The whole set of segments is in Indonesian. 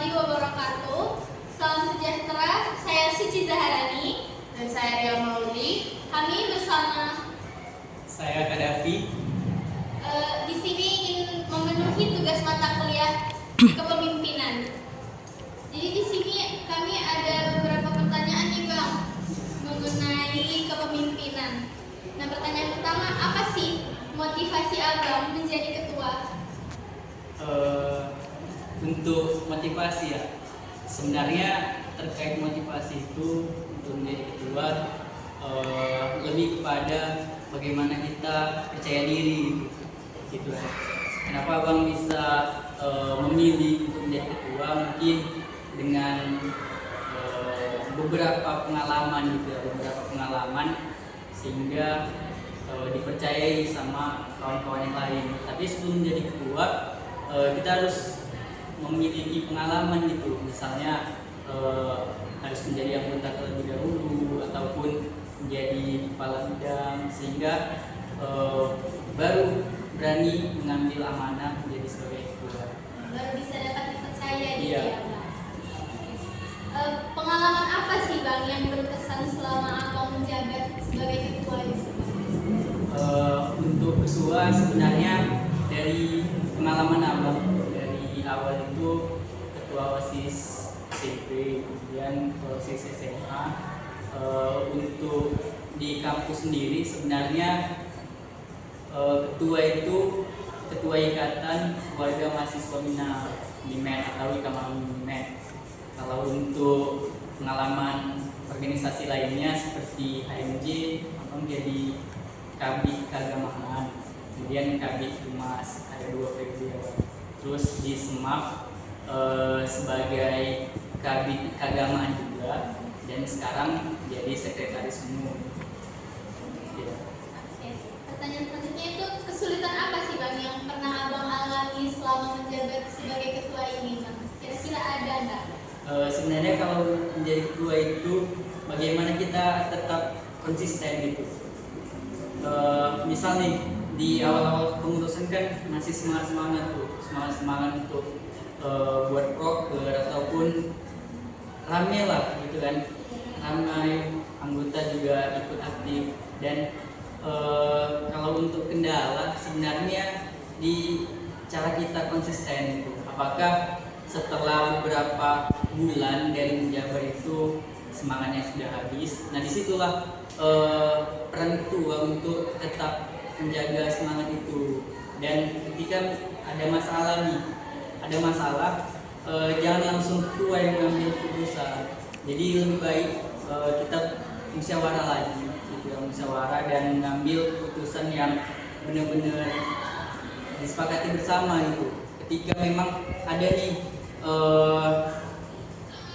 warahmatullahi wabarakatuh. Salam sejahtera, saya Suci Zaharani. Dan saya Ria Mauli. Kami bersama Saya Kadafi. di sini ingin memenuhi tugas mata kuliah kepemimpinan. Jadi di sini kami ada beberapa pertanyaan nih Bang mengenai kepemimpinan. Nah, pertanyaan pertama, apa sih motivasi Abang menjadi ketua? Untuk motivasi ya, sebenarnya terkait motivasi itu untuk menjadi ketua lebih kepada bagaimana kita percaya diri gitu ya. Kenapa Abang bisa memilih untuk menjadi ketua? Mungkin dengan beberapa pengalaman gitu ya, beberapa pengalaman sehingga dipercayai sama kawan-kawan yang lain. Tapi sebelum menjadi ketua kita harus memiliki pengalaman gitu, misalnya harus menjadi anggota terlebih dahulu ataupun menjadi kepala bidang, sehingga baru berani mengambil amanah menjadi sebagai ketua. Baru bisa dapat dipercaya gitu Iya. ya Bang. Pengalaman apa sih Bang yang berkesan selama Abang menjabat sebagai ketua itu? Untuk ketua sebenarnya dari pengalaman Abang, dari awal itu ketua OSIS SMP, kemudian ketua OSIS SMA. Untuk di kampus sendiri sebenarnya ketua itu ketua ikatan warga mahasiswa Mimen atau Ikamalang Mimen. Kalau untuk pengalaman organisasi lainnya seperti HMJ, Abang jadi Kabid Keagamaan, kemudian Kabid Humas, ada 2 periode. Terus di SMAP sebagai Kabid Keagamaan juga, dan sekarang jadi sekretaris umum. Ya. Oke. Pertanyaan selanjutnya itu, kesulitan apa sih Bang yang pernah Abang alami selama menjabat sebagai ketua ini Bang? Kira-kira ada nggak? Sebenarnya kalau menjadi ketua itu bagaimana kita tetap konsisten gitu. Misal nih di awal-awal pengurusan kan masih semangat untuk buat proker ataupun rame lah gitu kan, ramai anggota juga ikut aktif. Dan kalau untuk kendala sebenarnya di cara kita konsisten itu, apakah setelah beberapa bulan dari menjabat itu semangatnya sudah habis. Nah, disitulah peran ketua untuk tetap menjaga semangat itu. Dan ketika ada masalah jangan langsung ketua yang mengambil keputusan. Jadi lebih baik kita musyawarah lagi, gitu ya, musyawarah dan mengambil keputusan yang benar-benar disepakati bersama gitu. Ketika memang ada nih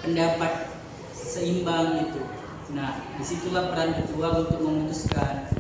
pendapat seimbang gitu. Nah, disitulah peran ketua untuk memutuskan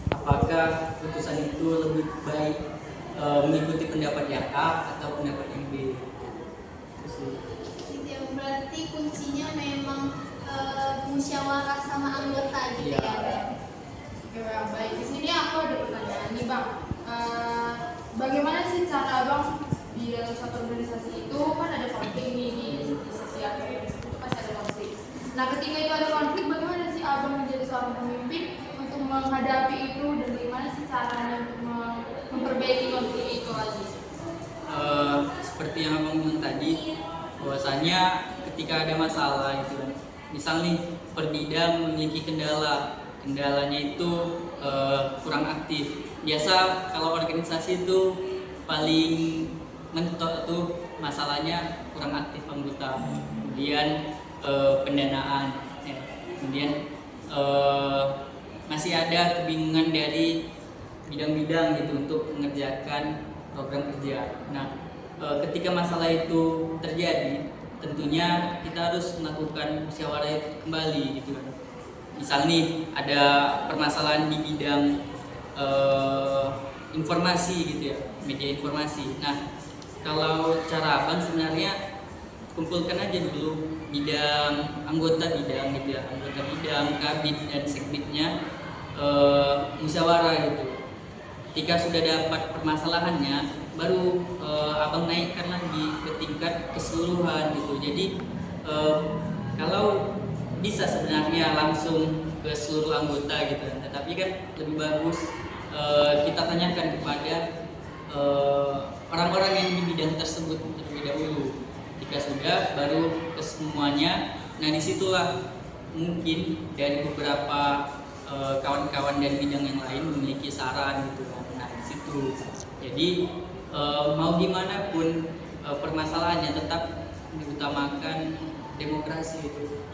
apakah keputusan itu lebih baik mengikuti pendapat yang A atau pendapat yang B. Gitu ya, berarti kuncinya memang musyawarah sama anggota gitu Iya. ya. Oke, baik. Di sini aku ada pertanyaan nih Bang. Bagaimana sih cara Abang di dalam satu organisasi itu kan ada konflik nih di setiap organisasi itu pasti ada konflik. Nah, ketika itu ada konflik, bagaimana sih Abang menjadi seorang pemimpin untuk menghadapi itu dan bagaimana sih caranya untuk memperbaiki konflik itu lagi? Seperti yang abang bilang tadi, bahwasanya ketika ada masalah itu, misal nih per bidang memiliki kendalanya itu kurang aktif. Biasa kalau organisasi itu paling mentok tuh masalahnya kurang aktif anggota, kemudian pendanaan, ya. Kemudian masih ada kebingungan dari bidang-bidang gitu untuk mengerjakan program kerja. Nah, ketika masalah itu terjadi, tentunya kita harus melakukan musyawarah kembali gitu kan. Misal nih ada permasalahan di bidang informasi gitu ya, media informasi. Nah, kalau cara Abang sebenarnya kumpulkan aja dulu anggota bidang gitu ya, anggota bidang, kabid dan sekbidnya, musyawarah gitu. Ketika sudah dapat permasalahannya, baru abang naikkan lagi ke tingkat keseluruhan keseluruhan gitu. Jadi kalau bisa sebenarnya langsung ke seluruh anggota gitu, tetapi kan lebih bagus kita tanyakan kepada orang-orang yang di bidang tersebut terlebih dahulu. Jika sudah, baru ke semuanya. Nah, disitulah mungkin dari beberapa kawan-kawan dari bidang yang lain memiliki saran gitu. Nah, di situ. Jadi mau gimana pun permasalahannya tetap diutamakan demokrasi itu.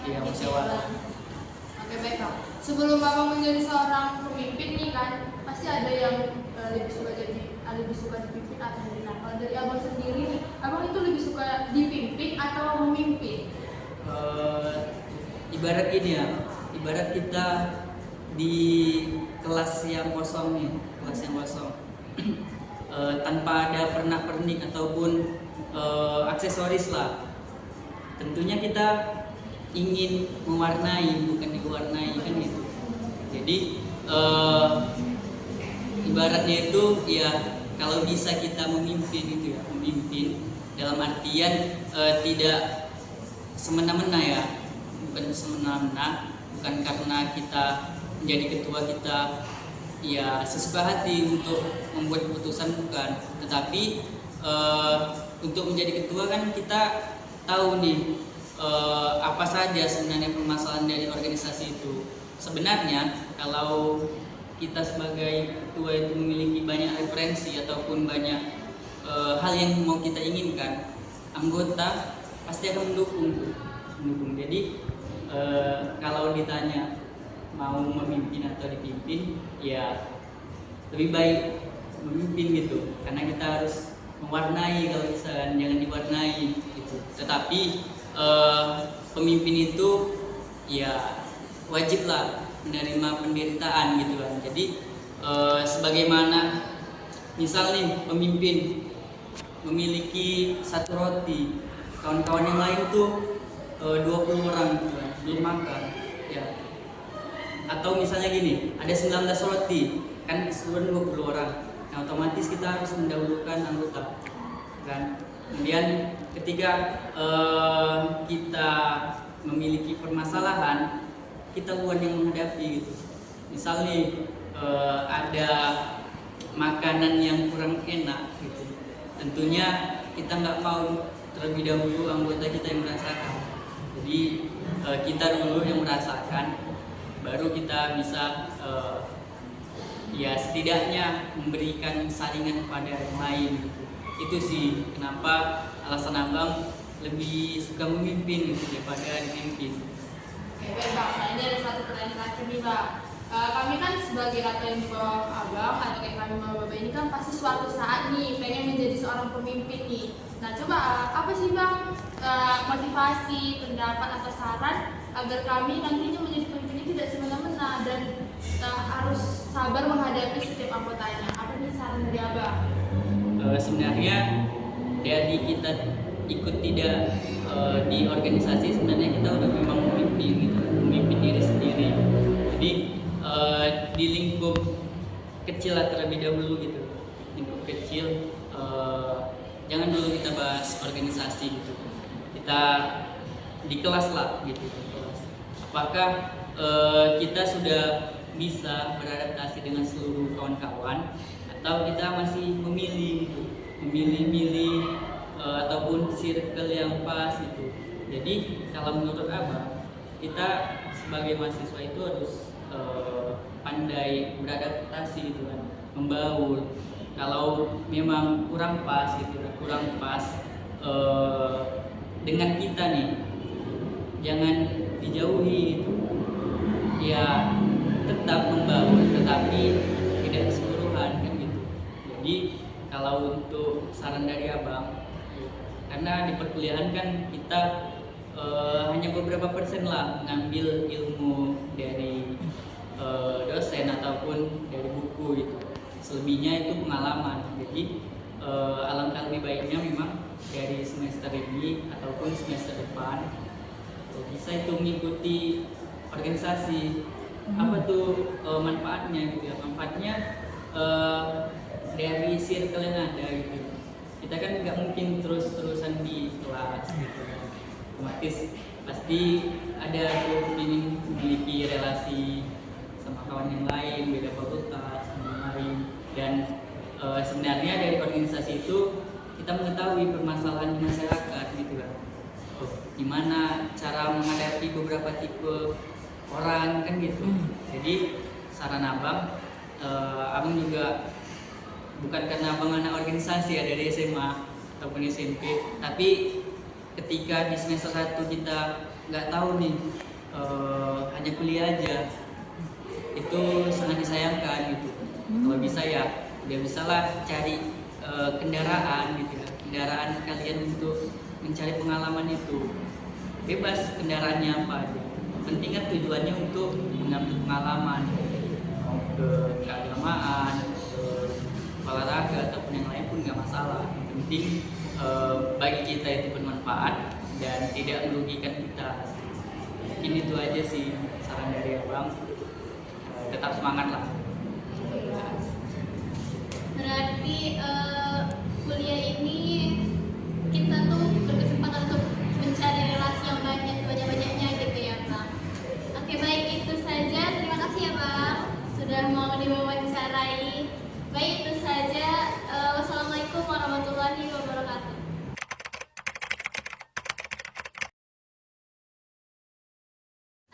Iya, musyawarah. Oke, baik Bang. Sebelum Abang menjadi seorang pemimpin nih kan, pasti ada yang lebih suka dipimpin atau memimpin. Nah, kalau dari Abang sendiri nih, Abang itu lebih suka dipimpin atau memimpin? Ibarat ini ya, ibarat kita di kelas yang kosong nih, kelas yang kosong. Tanpa ada pernak-pernik ataupun aksesoris lah. Tentunya kita ingin mewarnai, bukan diwarnai kan gitu. Jadi ibaratnya itu ya, kalau bisa kita memimpin itu ya, memimpin dalam artian tidak semena-mena ya, bukan semena-mena, bukan karena kita menjadi ketua kita ya sesuka hati untuk membuat keputusan, bukan. Tetapi untuk menjadi ketua kan kita tahu nih apa saja sebenarnya permasalahan dari organisasi itu. Sebenarnya kalau kita sebagai ketua itu memiliki banyak referensi ataupun banyak hal yang mau kita inginkan, anggota pasti akan mendukung. Jadi kalau ditanya mau memimpin atau dipimpin, ya lebih baik memimpin gitu, karena kita harus mewarnai, kalau bisa jangan diwarnai gitu. Tetapi pemimpin itu ya wajiblah menerima penderitaan gitu kan. Jadi sebagaimana misal nih pemimpin memiliki satu roti, kawan-kawan yang lain tuh 20 orang gitu kan, belum makan ya. Atau misalnya gini, ada 19 roti, kan keseluruhan 20 orang. Nah, otomatis kita harus mendahulukan anggota kan. Kemudian ketika kita memiliki permasalahan, kita bukan yang menghadapi gitu. Misalnya ada makanan yang kurang enak gitu, tentunya kita nggak mau terlebih dahulu anggota kita yang merasakan. Jadi kita dulu yang merasakan, baru kita bisa ya setidaknya memberikan saringan kepada yang lain gitu. Itu sih kenapa alasan Abang lebih suka memimpin gitu daripada dipimpin. Oke, baik Bang. Nah, ini ada satu pertanyaan terakhir nih Bang. Kami kan sebagai kakak yang di bawah Abang atau kayak kami mama Bapak ini kan pasti suatu saat nih pengen menjadi seorang pemimpin nih. Nah, coba apa sih Bang motivasi, pendapat atau saran agar kami nantinya menjadi pemimpin ini tidak semena-mena dan harus sabar menghadapi setiap anggotanya. Apa nih saran dari Abang? Sebenarnya dari kita ikut tidak di organisasi, sebenarnya kita udah memang memimpin gitu, memimpin diri sendiri. Jadi di lingkup kecil lah terlebih dahulu gitu, lingkup kecil, jangan dulu kita bahas organisasi gitu, kita di kelas lah gitu, di kelas. Apakah kita sudah bisa beradaptasi dengan seluruh kawan-kawan, atau kita masih memilih gitu, memilih ataupun circle yang pas gitu. Jadi kalau menurut Abang, kita sebagai mahasiswa itu harus pandai beradaptasi gitu kan, membaur. Kalau memang kurang pas gitu, kurang pas dengan kita nih, jangan dijauhi gitu. Ya tetap membaur, tetapi tidak keseluruhan kan gitu. Jadi kalau untuk saran dari Abang, karena di perkuliahan kan kita hanya beberapa persen lah ngambil ilmu dari dosen ataupun dari buku gitu. Selebihnya itu pengalaman. Jadi alangkah lebih baiknya memang dari semester ini ataupun semester depan bisa itu mengikuti organisasi. Apa tuh manfaatnya gitu ya? Manfaatnya dari circle yang ada gitu. Kita kan nggak mungkin terus-terusan di kelas otomatis pasti ada tuh ingin memiliki relasi sama kawan yang lain, beda fakultas dan lain-lain. Dan sebenarnya dari organisasi itu kita mengetahui permasalahan di masyarakat gitu kan. Gimana cara menghadapi beberapa tipe orang kan gitu. Jadi saran abang, abang juga bukan karena abang anak organisasi ya dari SMA ataupun SMP, tapi ketika di semester 1 kita nggak tahu nih, hanya kuliah aja, itu sangat disayangkan gitu. Kalau bisa ya bisalah cari kendaraan gitu ya, kendaraan kalian untuk mencari pengalaman itu. Bebas kendaraannya apa aja, penting kan tujuannya untuk mengambil pengalaman, mau ke keagamaan, ke olahraga ataupun yang lain pun nggak masalah. Yang penting bagi kita itu bermanfaat dan tidak merugikan kita. Mungkin itu aja sih saran dari abang. Tetap semangat lah. Berarti kuliah ini kita tuh berkesempatan untuk mencari relasi yang banyak-banyaknya gitu ya Bang. Oke, baik, itu saja. Terima kasih ya Bang sudah mau diwawancarai. Baik, itu saja. Wassalamualaikum warahmatullahi wabarakatuh.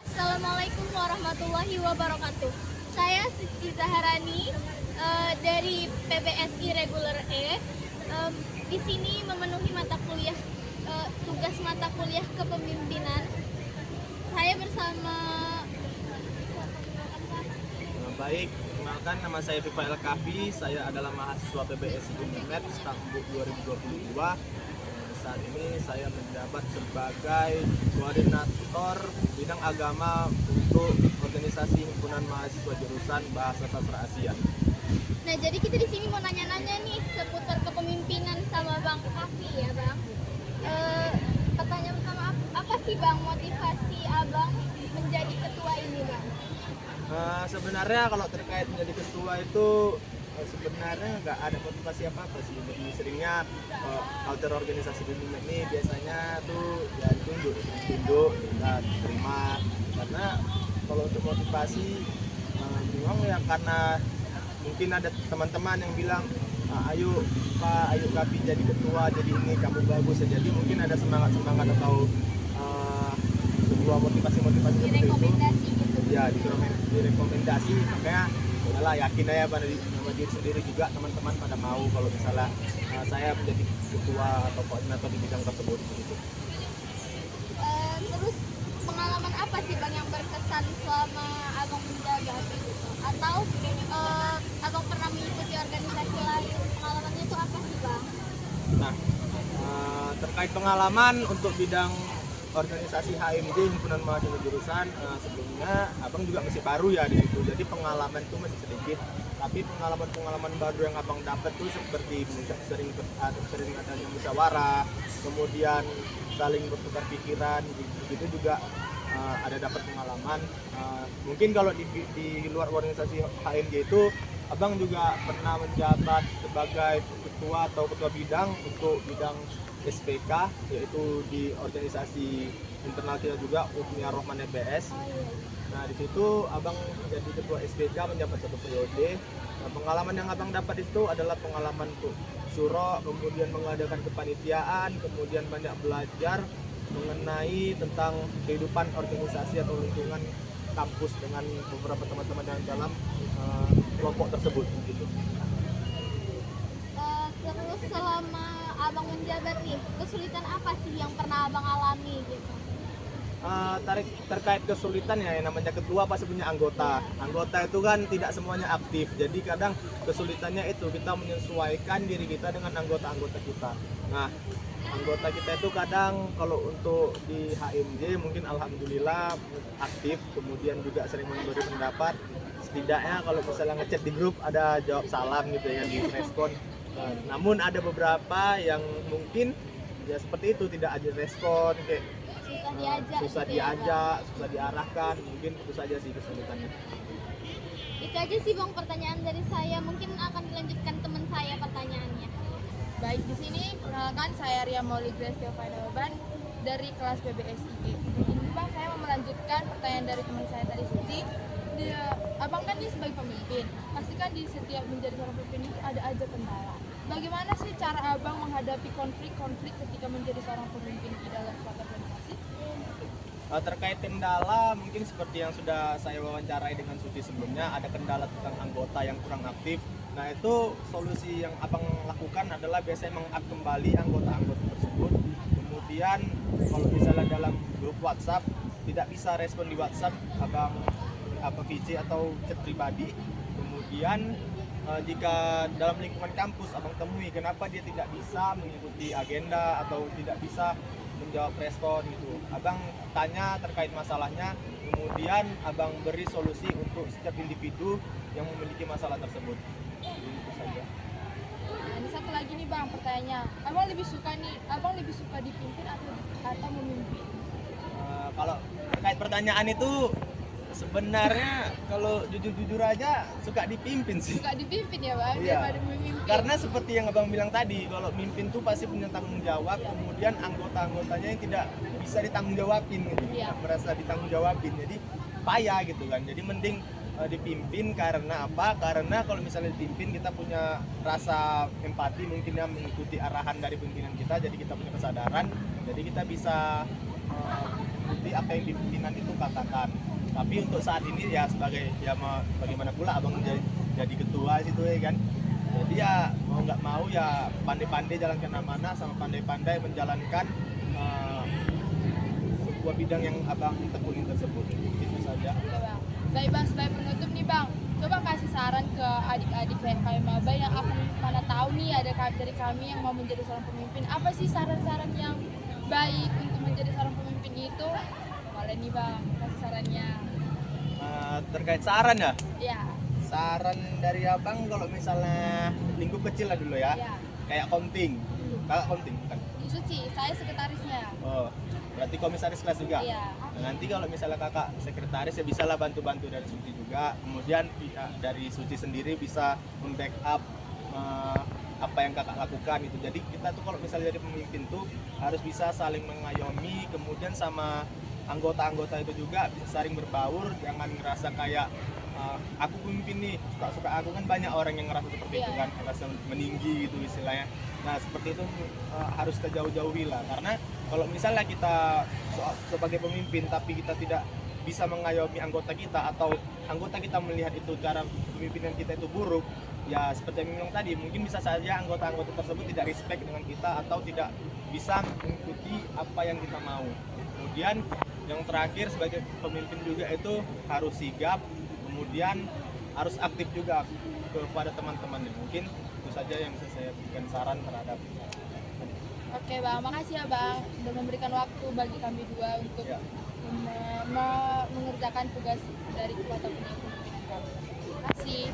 Assalamualaikum warahmatullahi wabarakatuh. Saya Siti Zaharani dari PBSI Reguler E. Di sini memenuhi mata kuliah tugas mata kuliah kepemimpinan. Saya bersama Baik, kenalkan nama saya Pipa El Kafi. Saya adalah mahasiswa PBSI Unimed tahun 2022. Saat ini saya menjabat sebagai koordinator bidang agama untuk organisasi himpunan mahasiswa jurusan Bahasa Sastra Asia. Nah, jadi kita di sini mau nanya-nanya nih seputar kepemimpinan sama Bang Kafi ya, Bang. Pertanyaan pertama, apa sih Bang motivasi Abang menjadi ketua ini, Bang? Sebenarnya kalau terkait menjadi ketua itu sebenarnya nggak ada motivasi apa-apa sih. Lebih seringnya kalau terorganisasi di Unimed ini biasanya tuh ya ditunjuk kita terima. Karena kalau untuk motivasi memang ya karena mungkin ada teman-teman yang bilang ayo Pak, ayo Kapi jadi ketua, jadi ini kamu bagus. Jadi mungkin ada semangat atau sebuah motivasi seperti itu. Direkomendasi gitu. Ya direkomendasi, makanya lah yakin aja pada diri sendiri juga teman-teman pada mau kalau misalnya saya menjadi ketua atau koordinator di bidang tersebut gitu. Terus pengalaman apa sih Bang yang berkesan selama Abang menjabat gitu? Atau Abang pernah mengikuti organisasi lain? Pengalamannya itu apa sih Bang? Nah, terkait pengalaman untuk bidang organisasi HMJ himpunan mahasiswa jurusan, sebelumnya abang juga masih baru ya di situ, jadi pengalaman itu masih sedikit. Tapi pengalaman baru yang abang dapat tuh seperti sering adanya musyawarah, kemudian saling bertukar pikiran, gitu juga ada dapat pengalaman. Mungkin kalau di luar organisasi HMJ itu abang juga pernah menjabat sebagai ketua atau ketua bidang untuk bidang SPK, yaitu di organisasi internal kita juga Ufnia Rohman EBS. Nah di situ abang menjadi ketua SPK menjabat 1 periode. Nah, pengalaman yang abang dapat itu adalah pengalaman untuk syuro, kemudian mengadakan kepanitiaan, kemudian banyak belajar mengenai tentang kehidupan organisasi atau lingkungan kampus dengan beberapa teman-teman yang dalam kelompok tersebut. Gitu. Terus selama Abang menjabat nih, kesulitan apa sih yang pernah Abang alami gitu? Terkait kesulitan ya, yang namanya ketua pasti punya anggota. Anggota itu kan tidak semuanya aktif, jadi kadang kesulitannya itu kita menyesuaikan diri kita dengan anggota-anggota kita. Nah, anggota kita itu kadang kalau untuk di HMJ mungkin alhamdulillah aktif, kemudian juga sering memberi pendapat. Setidaknya kalau misalnya ngechat di grup ada jawab salam gitu ya, di respon. Namun ada beberapa yang mungkin ya seperti itu, tidak ada respon, kayak susah diajak, susah diarahkan, mungkin itu saja sih kesulitannya. Itu aja sih Bang pertanyaan dari saya, mungkin akan dilanjutkan teman saya pertanyaannya. Baik, di sini perkenalkan saya Ria Mauli Grace Tiovanoban dari kelas PBSIG. Ini Bang, saya mau melanjutkan pertanyaan dari teman saya tadi Suci. Abang kan dia sebagai pemimpin, pasti kan di setiap menjadi seorang pemimpin itu ada aja kendala. Bagaimana sih cara abang menghadapi konflik-konflik ketika menjadi seorang pemimpin di dalam suatu organisasi? Terkait kendala, mungkin seperti yang sudah saya wawancarai dengan Suci sebelumnya, ada kendala tentang anggota yang kurang aktif. Nah itu solusi yang abang lakukan adalah biasanya meng-add kembali anggota-anggota tersebut. Kemudian kalau misalnya dalam grup WhatsApp tidak bisa respon di WhatsApp, abang VC atau chat pribadi. Kemudian jika dalam lingkungan kampus abang temui kenapa dia tidak bisa mengikuti agenda atau tidak bisa menjawab respon gitu, abang tanya terkait masalahnya, kemudian abang beri solusi untuk setiap individu yang memiliki masalah tersebut. Jadi itu saja. Nah, ini satu lagi nih Bang, pertanyaannya. Abang lebih suka dipimpin atau memimpin? Kalau terkait pertanyaan itu sebenarnya kalau jujur-jujur aja suka dipimpin sih. Suka dipimpin ya Bang, Iya. daripada memimpin. Karena seperti yang abang bilang tadi, kalau mimpin tuh pasti punya tanggung jawab, kemudian anggota-anggotanya yang tidak bisa ditanggung jawabin gitu, Iya. merasa ditanggung jawabin, jadi payah gitu kan. Jadi mending dipimpin karena apa? Karena kalau misalnya dipimpin kita punya rasa empati, mungkin ya mengikuti arahan dari pimpinan kita, jadi kita punya kesadaran, jadi kita bisa mengikuti apa yang pimpinan itu katakan. Tapi untuk saat ini ya sebagai ya bagaimana pula abang jadi ketua situ ya kan. Jadi ya mau nggak mau ya pandai-pandai jalan kemana-mana sama pandai-pandai menjalankan sebuah bidang yang abang tekuni tersebut. Itu saja. Oke Bang. Baik Bang, sebagai penutup nih Bang, coba kasih saran ke adik-adik kami maba yang akan mana tahu nih ada dari kami yang mau menjadi seorang pemimpin. Apa sih saran-saran yang baik untuk menjadi seorang pemimpin itu? Boleh nih Bang, kasih sarannya. Terkait saran ya? Iya. Saran dari abang kalau misalnya lingkup kecil lah dulu ya. Iya. Kayak konting. Kakak konting bukan? Suci, saya sekretarisnya. Oh, berarti komisaris kelas juga? Iya. Nah, nanti kalau misalnya kakak sekretaris ya bisalah bantu-bantu dari Suci juga. Kemudian dari Suci sendiri bisa membackup apa yang kakak lakukan itu. Jadi kita tuh kalau misalnya jadi pemimpin tuh harus bisa saling mengayomi, kemudian sama anggota-anggota itu juga bisa saling berbaur, jangan ngerasa kayak aku pemimpin nih, suka-suka aku, kan banyak orang yang ngerasa seperti itu kan, ngerasa meninggi gitu istilahnya. Nah seperti itu harus kita jauh-jauhi lah, karena kalau misalnya kita sebagai pemimpin tapi kita tidak bisa mengayomi anggota kita, atau anggota kita melihat itu cara pemimpinan kita itu buruk, ya seperti yang bilang tadi, mungkin bisa saja anggota-anggota tersebut tidak respect dengan kita atau tidak bisa mengikuti apa yang kita mau. Kemudian yang terakhir sebagai pemimpin juga itu harus sigap, kemudian harus aktif juga kepada teman-teman. Mungkin itu saja yang bisa saya berikan saran terhadap. Oke Bang, makasih ya Bang sudah memberikan waktu bagi kami dua untuk Ya. mengerjakan tugas dari ketua pemimpinan kami. Terima kasih.